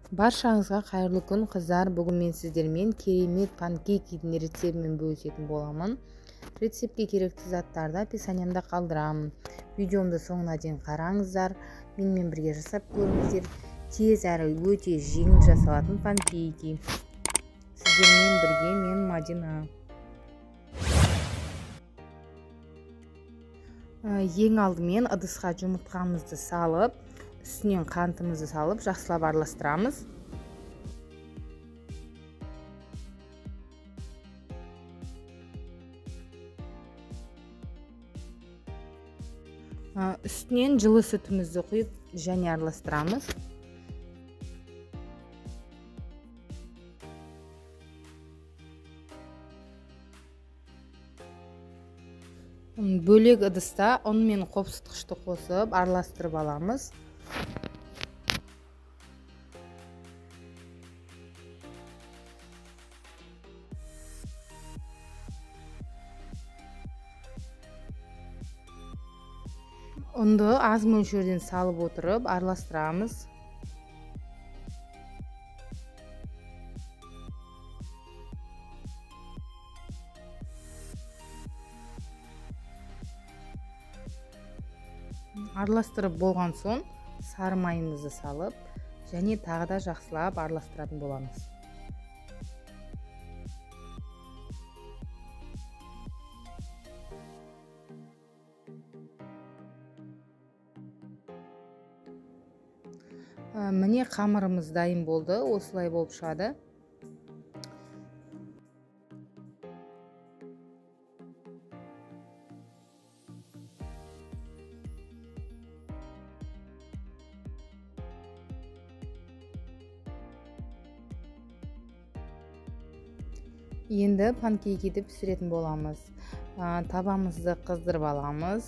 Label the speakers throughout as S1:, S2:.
S1: Баршаңызға қайырлы күн қыздар. Бүгін мен сіздермен керемет панкейкидің рецептімен бөлісетін боламын. Рецептке керекті заттарды описаниямда қалдырамын. Видеомды соңына дейін қараңыздар. Менімен бірге жасап көріңіздер. Тез әрі өте жеңіл жасалатын панкейки. Сіздермен бірге мен Мадина. Ең алдымен ыдысқа жұмыртқамызды салып, үстінен қантымызды салып, жақсылап араластырамыз. Үстінен жылы сүтімізді құйып, және араластырамыз. Бөлек ыдыста ұн мен қопсытқышты қосып, араластырып аламыз. Ұнды аз мөлшерден салып отырып, араластырамыз. Араластырып болған соң сары майымызды салып, және тағы да жақсылап араластыратын боламыз. Міне қамырымыз дайын болды, осылай болып шығады. Енді панкейкиді пісіретін боламыз. Табамызды қыздырып аламыз.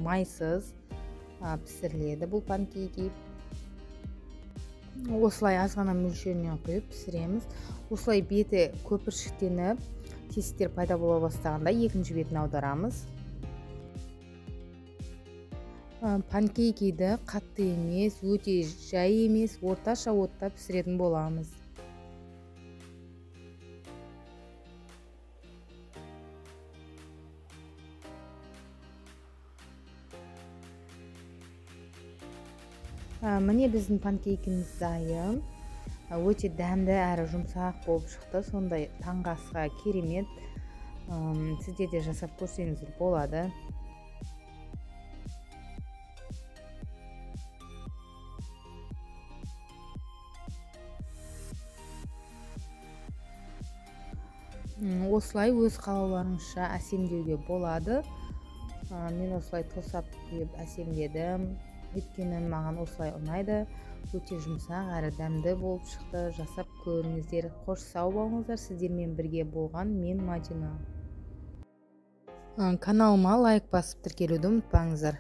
S1: Майсыз пісіріледі бұл панкейки. Осылай аз ғана мөлшерінен құйып пісіреміз. Осылай беті көпіршіктеніп, тесіктер пайда бола бастағанда екінші бетін аударамыз. Панкейкиді қатты емес, өте жай емес, орташа отта пісіретін боламыз. Міне біздің панкейкіміз дайын. Өте дәмді әрі жұмсақ болып шықты. Сондай таңғы асқа керемет. Сіздер де жасап көрсеңіздер болады. Осылай өз қалауларыңызша әсемдеуге болады. Мен осылай тосап құйып әсемдедім. Өйткені маған осылай ұнайды. Өте жұмсақ әрі дәмді болып шықты. Жасап көріңіздер. Қош сау болыңыздар. Сіздермен бірге болған мен Мадина. Каналыма лайк басып тіркелуді ұмытпаңыздар.